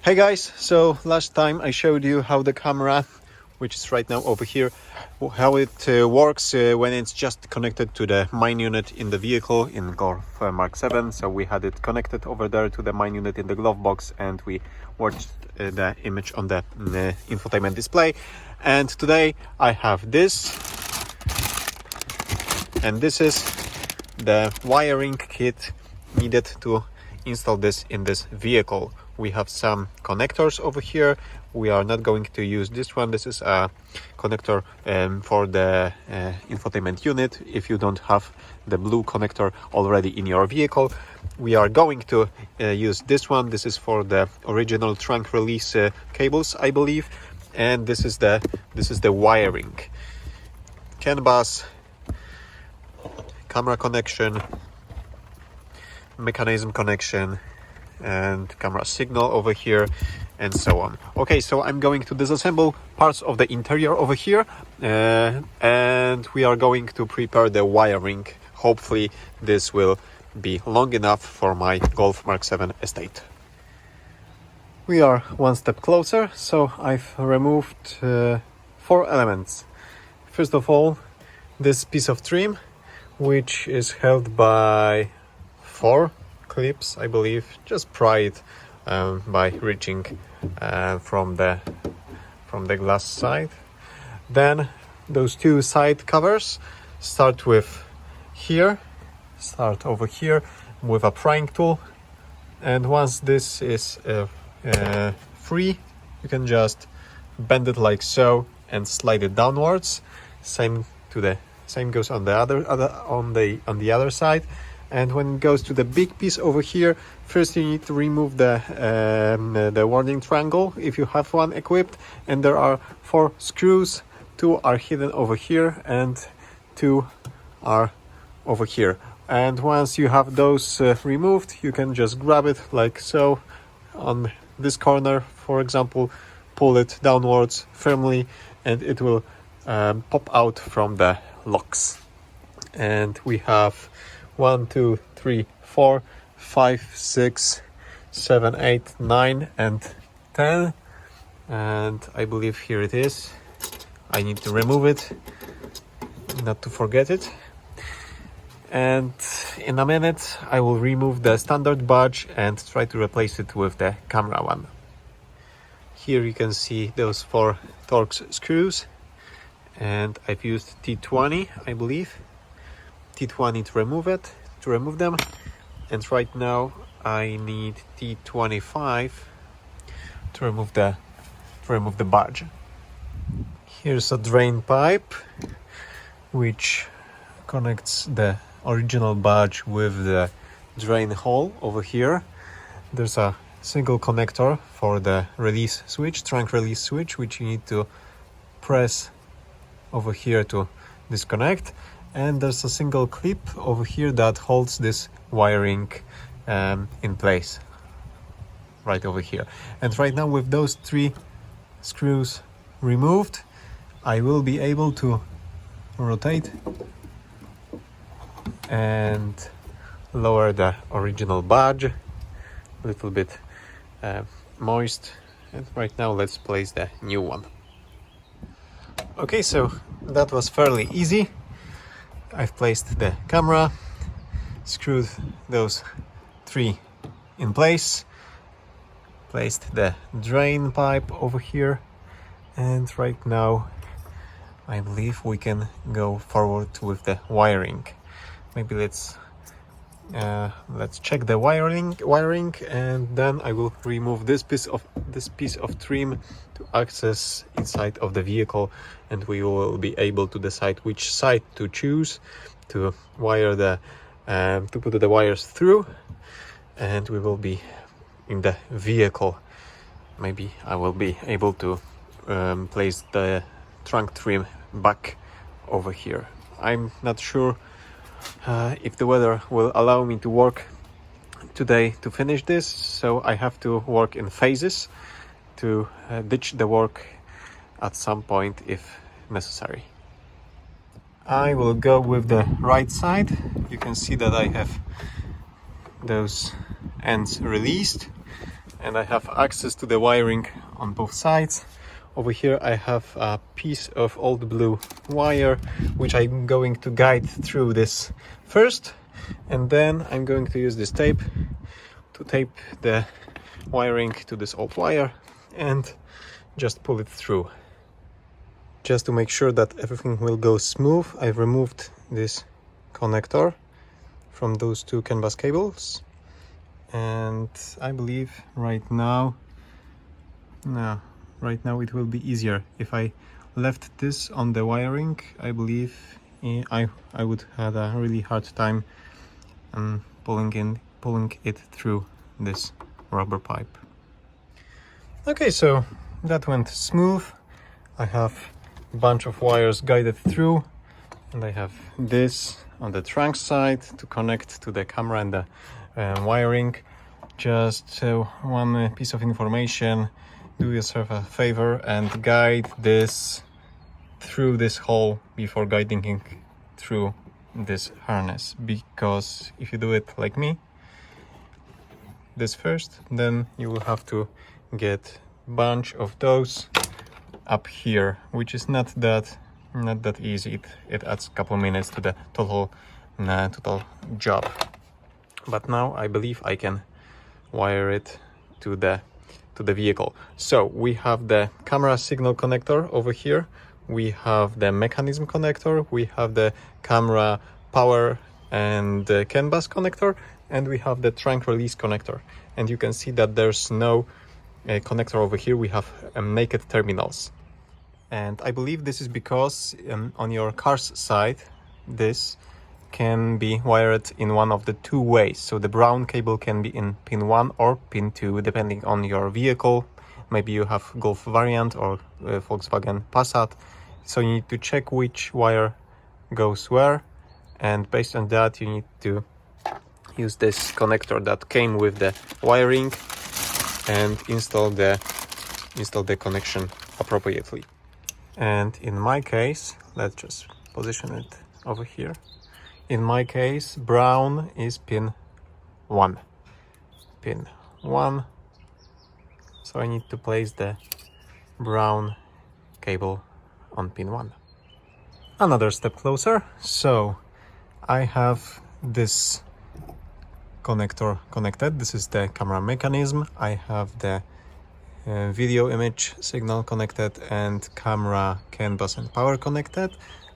Hey guys, so last time I showed you how the camera, which is right now over here, how it works when it's just connected to the main unit in the vehicle in Golf MK7. So we had it connected over there to the main unit in the glove box, and we watched the image on the infotainment display. And today I have this, and this is the wiring kit needed to install this in this vehicle. We have some connectors over here. We are not going to use this one. This is a connector for the infotainment unit. If you don't have the blue connector already in your vehicle, we are going to use this one. This is for the original trunk release cables, I believe. And this is the wiring. CAN bus, camera connection, mechanism connection, and camera signal over here, and so on. Okay, so I'm going to disassemble parts of the interior over here, and we are going to prepare the wiring. Hopefully this will be long enough for my Golf MK7 estate. We are one step closer, so I've removed 4 elements. First of all, this piece of trim, which is held by 4 clips, I believe. Just pry it by reaching from the glass side. Then those 2 side covers, start over here with a prying tool, and once this is free, you can just bend it like so and slide it downwards. Same goes on the other side. And when it goes to the big piece over here, first you need to remove the warning triangle if you have one equipped. And there are 4 screws. 2 are hidden over here and 2 are over here. And once you have those removed, you can just grab it like so on this corner, for example, pull it downwards firmly, and it will pop out from the locks. And we have 1, 2, 3, 4, 5, 6, 7, 8, 9, and 10. And I believe here it is. I need to remove it, not to forget it. And in a minute, I will remove the standard badge and try to replace it with the camera one. Here you can see those 4 Torx screws. And I've used T20, I believe. T20 to remove them, and right now I need T25 to remove the badge. Here's a drain pipe which connects the original badge with the drain hole over here. There's a single connector for the release switch, trunk release switch, which you need to press over here to disconnect. And there's a single clip over here that holds this wiring in place, right over here. And right now, with those 3 screws removed, I will be able to rotate and lower the original badge, a little bit moist. And right now let's place the new one. Okay, so that was fairly easy. I've placed the camera, screwed those 3 in place, placed the drain pipe over here, and right now I believe we can go forward with the wiring. Maybe let's check the wiring, and then I will remove this piece of trim to access inside of the vehicle, and we will be able to decide which side to choose to wire to put the wires through, and we will be in the vehicle. Maybe I will be able to place the trunk trim back over here. I'm not sure if the weather will allow me to work today to finish this, so I have to work in phases to ditch the work at some point if necessary. I will go with the right side. You can see that I have those ends released, and I have access to the wiring on both sides. Over here I have a piece of old blue wire, which I'm going to guide through this first, and then I'm going to use this tape to tape the wiring to this old wire and just pull it through. Just to make sure that everything will go smooth, I've removed this connector from those two CAN bus cables, and I believe right now it will be easier. If I left this on the wiring, I believe I would have a really hard time pulling it through this rubber pipe. Okay, so that went smooth. I have a bunch of wires guided through, and I have this on the trunk side to connect to the camera and the wiring. Just one piece of information: do yourself a favor and guide this through this hole before guiding it through this harness, because if you do it like me, this first, then you will have to get a bunch of those up here, which is not that easy. It adds a couple minutes to the total job. But now I believe I can wire it to the vehicle. So we have the camera signal connector over here, we have the mechanism connector, we have the camera power and the CAN bus connector, and we have the trunk release connector. And you can see that there's no connector over here. We have naked terminals, and I believe this is because on your car's side this can be wired in one of the two ways. So the brown cable can be in pin 1 or pin 2 depending on your vehicle. Maybe you have Golf variant or Volkswagen Passat, so you need to check which wire goes where, and based on that you need to use this connector that came with the wiring and install the connection appropriately. And in my case, let's just position it over here. In my case, brown is pin 1. Pin 1. So I need to place the brown cable on pin 1. Another step closer. So I have this connector connected. This is the camera mechanism. I have the video image signal connected and camera, CAN bus and power connected.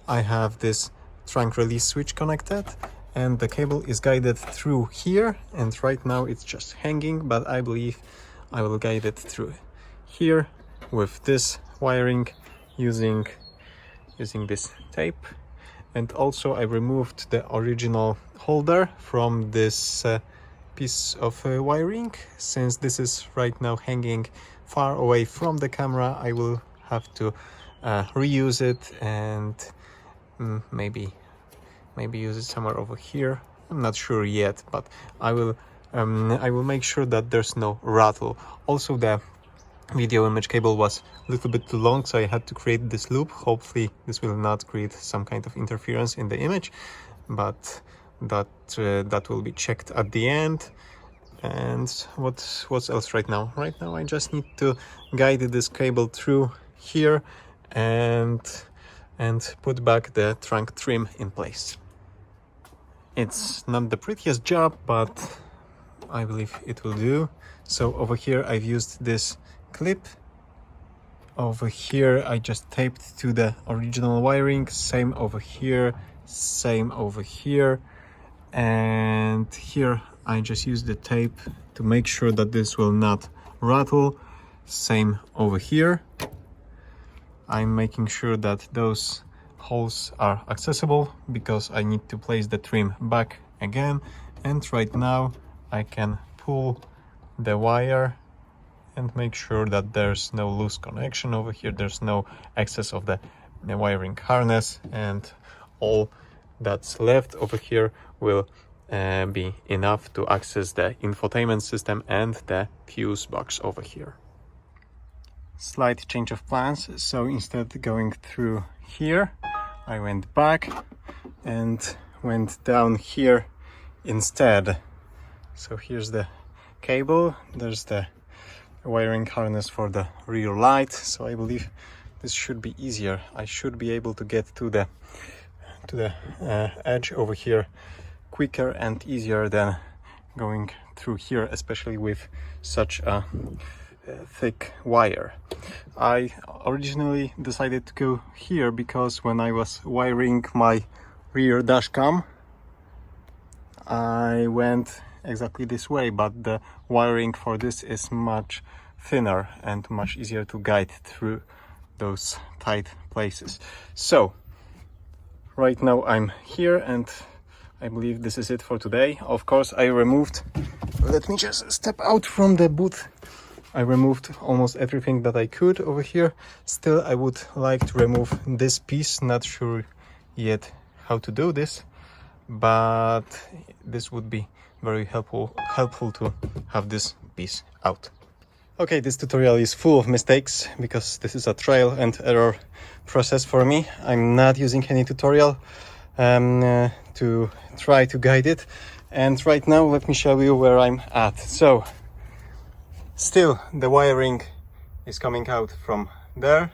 I have this trunk release switch connected, and the cable is guided through here, and right now it's just hanging, but I believe I will guide it through here with this wiring using this tape. And also I removed the original holder from this piece of wiring. Since this is right now hanging far away from the camera, I will have to reuse it and maybe use it somewhere over here. I'm not sure yet, but I will make sure that there's no rattle. Also, the video image cable was a little bit too long, so I had to create this loop. Hopefully this will not create some kind of interference in the image, but that will be checked at the end. And what's else right now? Right now I just need to guide this cable through here and put back the trunk trim in place. It's not the prettiest job, but I believe it will do. So over here I've used this clip. Over here I just taped to the original wiring. Same over here, same over here, and here I just use the tape to make sure that this will not rattle. Same over here. I'm making sure that those holes are accessible because I need to place the trim back again. And right now I can pull the wire and make sure that there's no loose connection over here. There's no excess of the wiring harness, and all that's left over here will be enough to access the infotainment system and the fuse box over here. Slight change of plans. So instead of going through here, I went back and went down here instead. So here's the cable, there's the wiring harness for the rear light, so I believe this should be easier. I should be able to get to the edge over here quicker and easier than going through here, especially with such a thick wire. I originally decided to go here because when I was wiring my rear dash cam, I went exactly this way, but the wiring for this is much thinner and much easier to guide through those tight places. So right now I'm here, and I believe this is it for today. Of course, I removed, let me just step out from the booth. I removed almost everything that I could over here. Still, I would like to remove this piece. Not sure yet how to do this, but this would be very helpful to have this piece out. Okay, this tutorial is full of mistakes because this is a trial and error process for me. I'm not using any tutorial to try to guide it, and right now let me show you where I'm at. So still the wiring is coming out from there,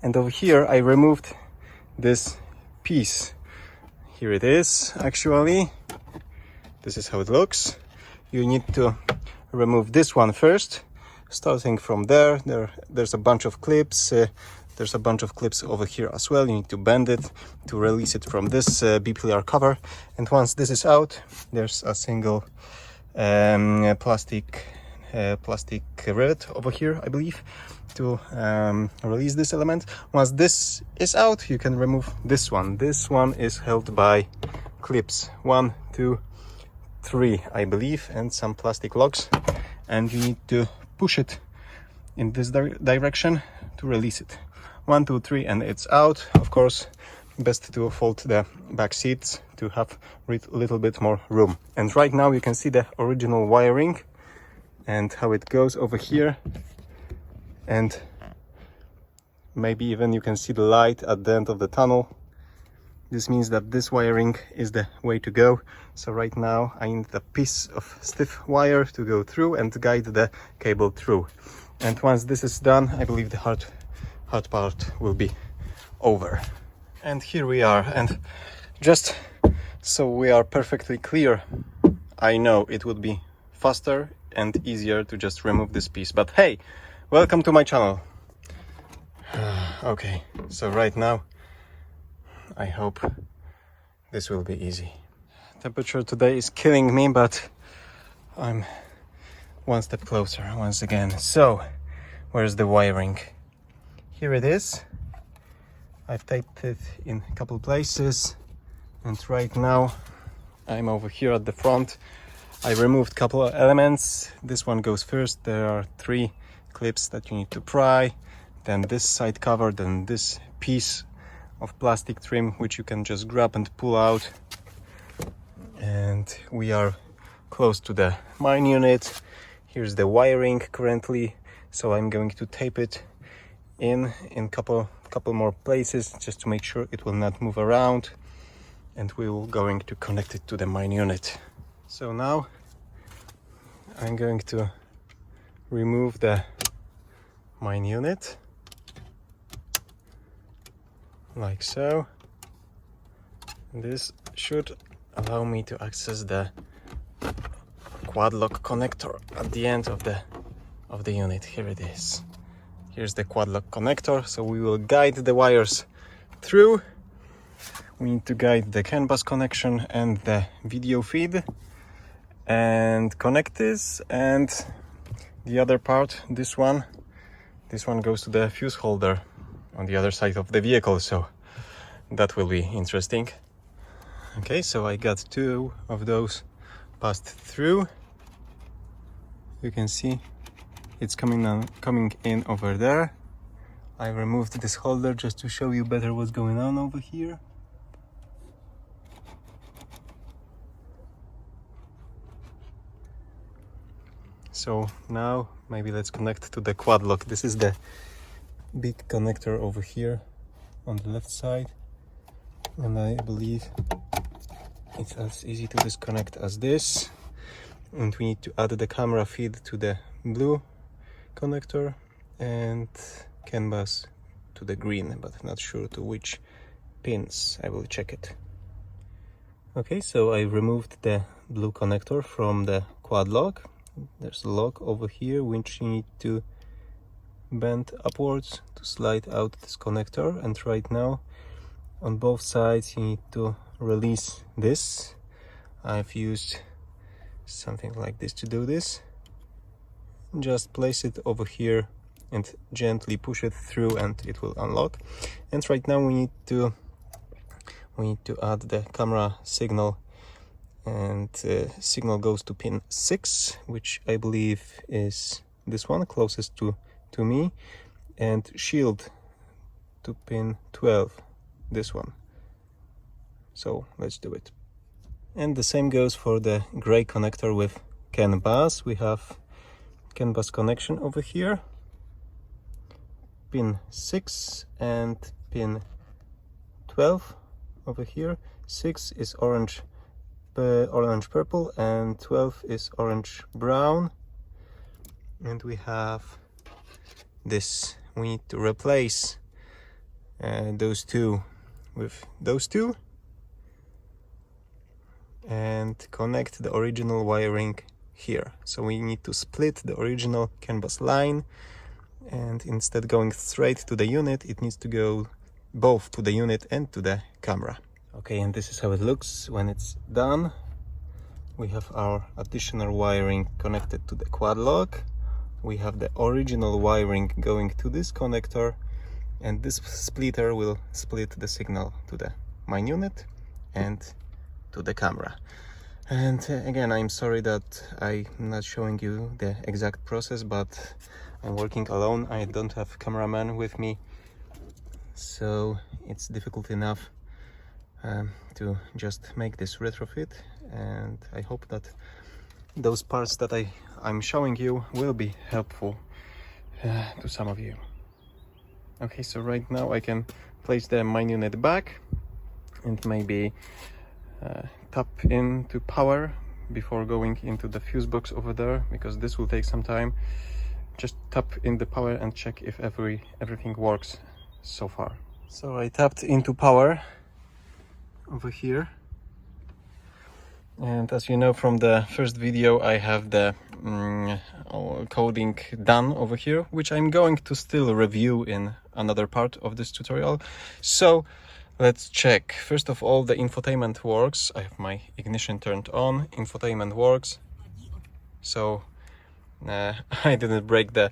and over here I removed this piece. Here it is. Actually, this is how it looks. You need to remove this one first, starting from there. There's a bunch of clips. There's a bunch of clips over here as well. You need to bend it to release it from this B-pillar cover. And once this is out, there's a single plastic rivet over here, I believe, to release this element. Once this is out, you can remove this one. This one is held by clips, 1, 2, 3, I believe, and some plastic locks, and you need to push it in this direction to release it. 1, 2, 3, and it's out. Of course, best to fold the back seats to have a little bit more room. And right now you can see the original wiring and how it goes over here, and maybe even you can see the light at the end of the tunnel. This means that this wiring is the way to go. So right now I need a piece of stiff wire to go through and guide the cable through. And once this is done, I believe the hard part will be over. And here we are. And just so we are perfectly clear, I know it would be faster and easier to just remove this piece, but hey, welcome to my channel. Okay, so right now I hope this will be easy. Temperature today is killing me, but I'm one step closer once again. So where's the wiring? Here it is. I've taped it in a couple places, and right now I'm over here at the front. I removed a couple of elements. This one goes first. There are 3 clips that you need to pry, then this side cover, then this piece of plastic trim which you can just grab and pull out. And we are close to the mine unit. Here's the wiring currently, so I'm going to tape it in couple more places just to make sure it will not move around, and we will going to connect it to the mine unit. So now I'm going to remove the mine unit like so. This should allow me to access the quad lock connector at the end of the unit. Here it is. Here's the quad lock connector, so we will guide the wires through. We need to guide the CAN bus connection and the video feed and connect this, and the other part, this one goes to the fuse holder on the other side of the vehicle, so that will be interesting. Okay, so I got 2 of those passed through. You can see it's coming in over there. I removed this holder just to show you better what's going on over here. So now maybe let's connect to the quad lock. This is the big connector over here on the left side, and I believe it's as easy to disconnect as this. And we need to add the camera feed to the blue connector and CAN bus to the green, but not sure to which pins. I will check it. Okay, so I removed the blue connector from the quad lock. There's a lock over here which you need to bend upwards to slide out this connector, and right now on both sides you need to release this. I've used something like this to do this. Just place it over here and gently push it through and it will unlock. And right now we need to add the camera signal, and signal goes to pin 6, which I believe is this one closest to me, and shield to pin 12, this one. So let's do it. And the same goes for the gray connector with CAN bus. We have CAN bus connection over here, pin 6 and pin 12 over here. 6 is orange purple and 12 is orange brown. And we have this. We need to replace those two with those two and connect the original wiring here. So we need to split the original CAN bus line, and instead going straight to the unit, it needs to go both to the unit and to the camera. Okay, and this is how it looks when it's done. We have our additional wiring connected to the quad lock. We have the original wiring going to this connector, and this splitter will split the signal to the main unit and to the camera. And again, I'm sorry that I'm not showing you the exact process, but I'm working alone. I don't have cameraman with me, so it's difficult enough to just make this retrofit, and I hope that those parts that I'm showing you will be helpful to some of you. Okay, so right now I can place the main unit back and maybe tap into power before going into the fuse box over there, because this will take some time. Just tap in the power and check if everything works so far. So I tapped into power over here, and as you know from the first video, I have the coding done over here, which I'm going to still review in another part of this tutorial. So let's check. First of all, the infotainment works. I have my ignition turned on. Infotainment works. So I didn't break the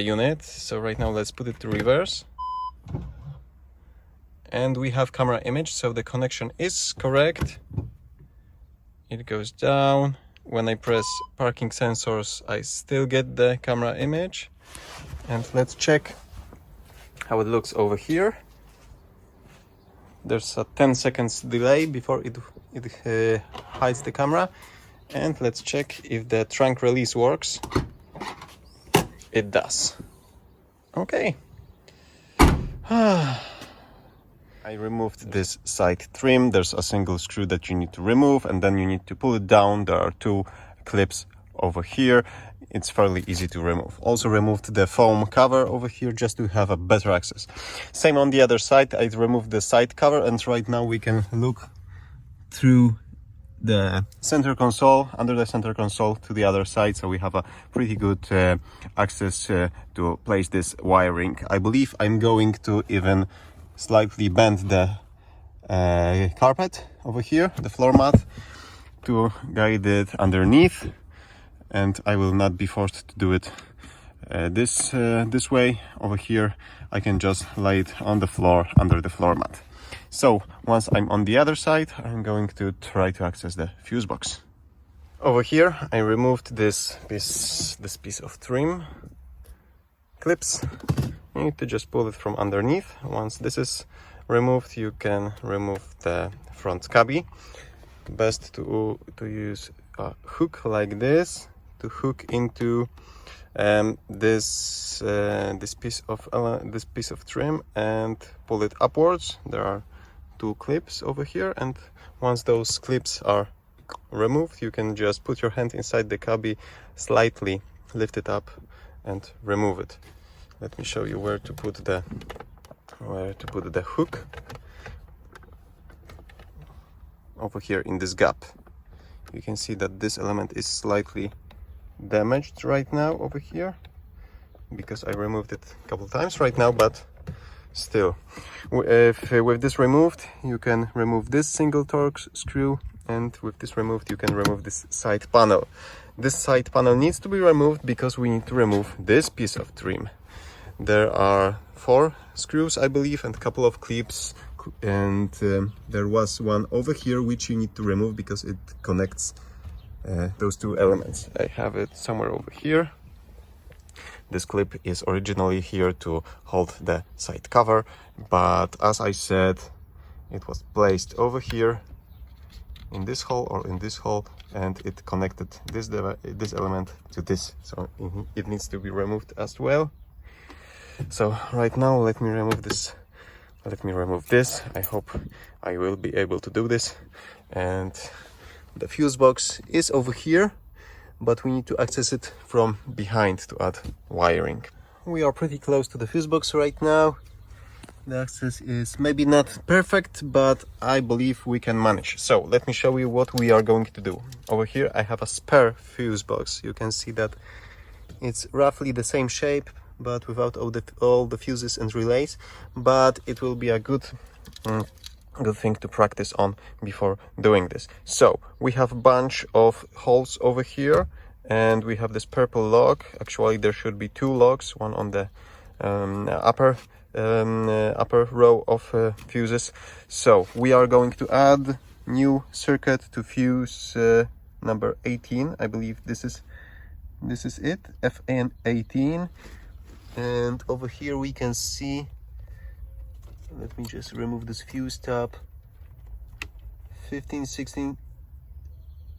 unit. So right now let's put it to reverse. And we have camera image, so the connection is correct. It goes down. When I press parking sensors, I still get the camera image. And let's check how it looks over here. There's a 10 seconds delay before it hides the camera. And let's check if the trunk release works. It does. Okay. I removed this side trim. There's a single screw that you need to remove, and then you need to pull it down. There are two clips over here. It's fairly easy to remove. Also removed the foam cover over here just to have a better access. Same on the other side. I removed the side cover, and right now we can look through the center console, under the center console to the other side, so we have a pretty good access to place this wiring. I believe I'm going to even slightly bend the carpet over here, the floor mat, to guide it underneath, and I will not be forced to do it this way. Over here I can just lay it on the floor under the floor mat. So once I'm on the other side, I'm going to try to access the fuse box. Over here I removed this piece of trim clips. You need to just pull it from underneath. Once this is removed, you can remove the front cubby. Best to use a hook like this to hook into this piece of trim and pull it upwards. There are two clips over here, and once those clips are removed, you can just put your hand inside the cubby, slightly lift it up, and remove it. Let me show you where to put the hook. Over here in this gap. You can see that this element is slightly damaged right now over here, because I removed it a couple times right now, but still. With this removed, you can remove this single Torx screw, and with this removed, you can remove this side panel. This side panel needs to be removed because we need to remove this piece of trim. There are 4 screws, I believe, and a couple of clips, and there was one over here which you need to remove because it connects those 2 elements. I have it somewhere over here. This clip is originally here to hold the side cover, but as I said, it was placed over here in this hole or in this hole, and it connected this element to this, so it needs to be removed as well. So right now, let me remove this. I hope I will be able to do this. And the fuse box is over here, but we need to access it from behind to add wiring. We are pretty close to the fuse box right now. The access is maybe not perfect, but I believe we can manage. So let me show you what we are going to do. Over here I have a spare fuse box. You can see that it's roughly the same shape, but without all the fuses and relays. But it will be a good thing to practice on before doing this. So we have a bunch of holes over here, and we have this purple lock. Actually, there should be 2 locks, one on the upper row of fuses. So we are going to add new circuit to fuse number 18. I believe this is it, FN18. And over here we can see, let me just remove this fuse tab, 15, 16,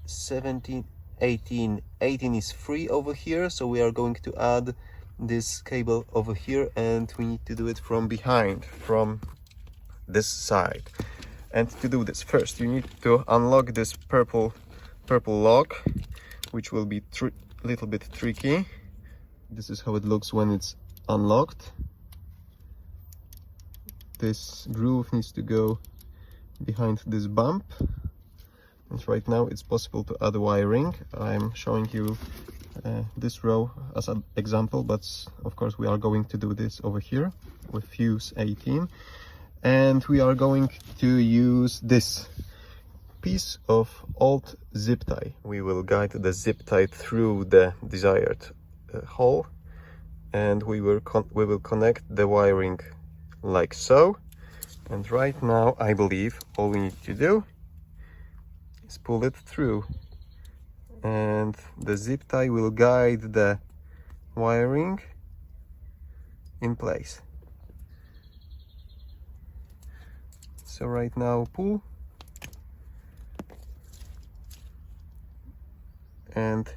17, 18. 18 is free over here, so we are going to add this cable over here, and we need to do it from behind, from this side. And to do this, first you need to unlock this purple lock, which will be a little bit tricky. This is how it looks when it's unlocked. This groove needs to go behind this bump, and right now it's possible to add wiring. I'm showing you this row as an example, but of course we are going to do this over here with fuse 18, and we are going to use this piece of old zip tie. We will guide the zip tie through the desired hole, and we will connect the wiring like so. And right now I believe all we need to do is pull it through, and the zip tie will guide the wiring in place. So right now pull, and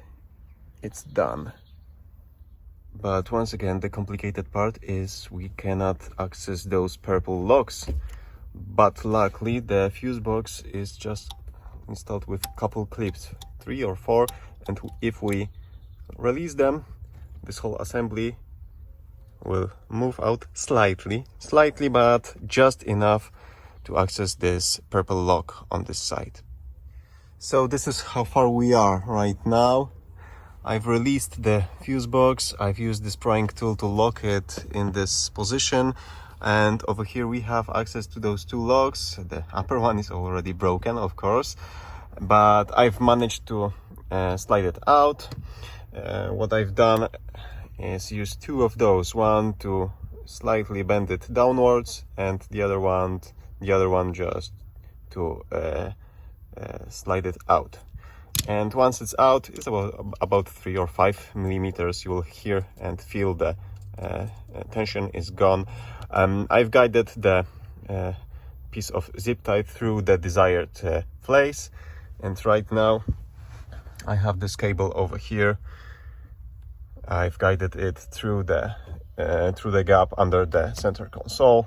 it's done. But once again, the complicated part is we cannot access those purple locks. But luckily the fuse box is just installed with a couple clips, 3 or 4, and if we release them, this whole assembly will move out slightly, but just enough to access this purple lock on this side. So this is how far we are right now. I've released the fuse box. I've used this prying tool to lock it in this position, and over here we have access to those 2 locks. The upper one is already broken, of course, but I've managed to slide it out. What I've done is use 2 of those, one to slightly bend it downwards, and the other one just to slide it out. And once it's out, it's about 3 or 5 millimeters. You will hear and feel the tension is gone. I've guided the piece of zip tie through the desired place, and right now I have this cable over here. I've guided it through the gap under the center console,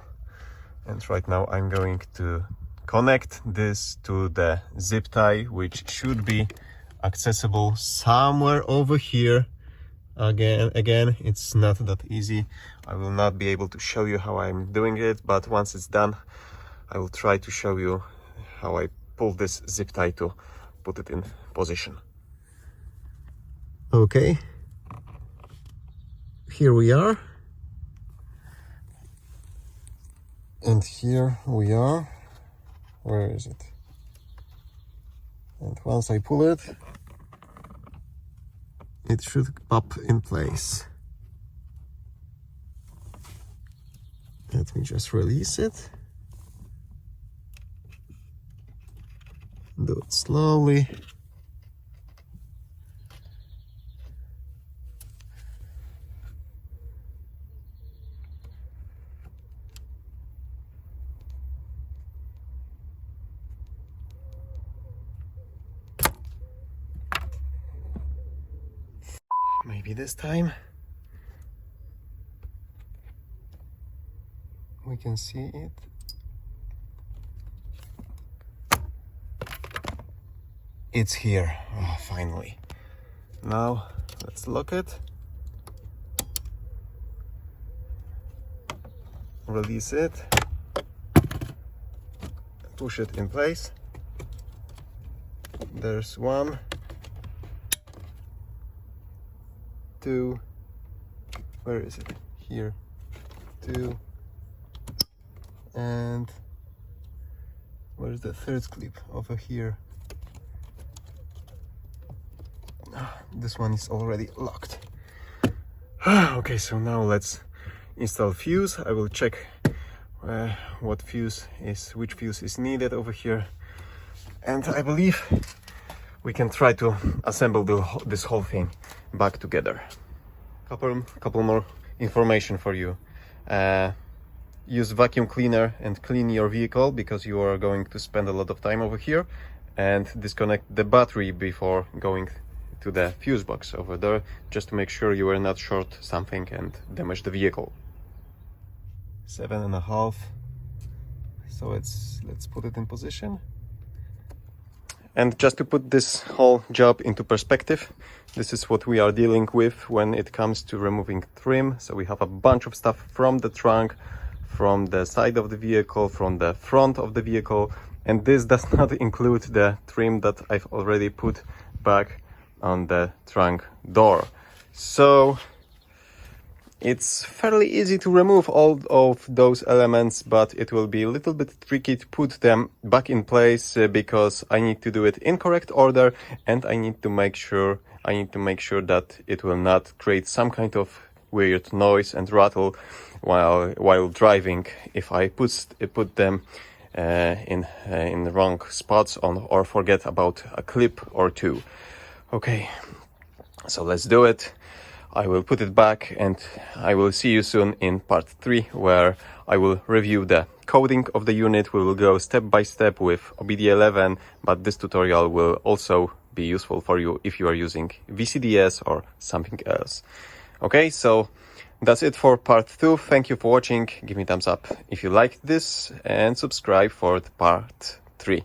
and right now I'm going to connect this to the zip tie, which should be accessible somewhere over here. Again, it's not that easy. I will not be able to show you how I'm doing it, but once it's done, I will try to show you how I pull this zip tie to put it in position. Okay, here we are, and here we are. Where is it? And once I pull it, it should pop in place. Let me just release it. Do it slowly. Maybe this time we can see it. It's here. Oh, finally. Now let's lock it. Release it. Push it in place. There's 1, 2, where is it? Here, 2, and where's the third clip? Over here. This one is already locked. Okay, so now let's install fuse. I will check which fuse is needed over here, and I believe we can try to assemble this whole thing back together. Couple more information for you. Use vacuum cleaner and clean your vehicle, because you are going to spend a lot of time over here, and disconnect the battery before going to the fuse box over there, just to make sure you are not short something and damage the vehicle. 7.5. So let's put it in position. And just to put this whole job into perspective, this is what we are dealing with when it comes to removing trim. So we have a bunch of stuff from the trunk, from the side of the vehicle, from the front of the vehicle, and this does not include the trim that I've already put back on the trunk door. So it's fairly easy to remove all of those elements, but it will be a little bit tricky to put them back in place, because I need to do it in correct order, and I need to make sure that it will not create some kind of weird noise and rattle while driving if I put them in the wrong spots or forget about a clip or two. Okay, so let's do it. I will put it back, and I will see you soon in part 3, where I will review the coding of the unit. We will go step by step with OBD11, but this tutorial will also be useful for you if you are using VCDS or something else. Okay, so that's it for part 2. Thank you for watching. Give me a thumbs up if you liked this, and subscribe for the part 3.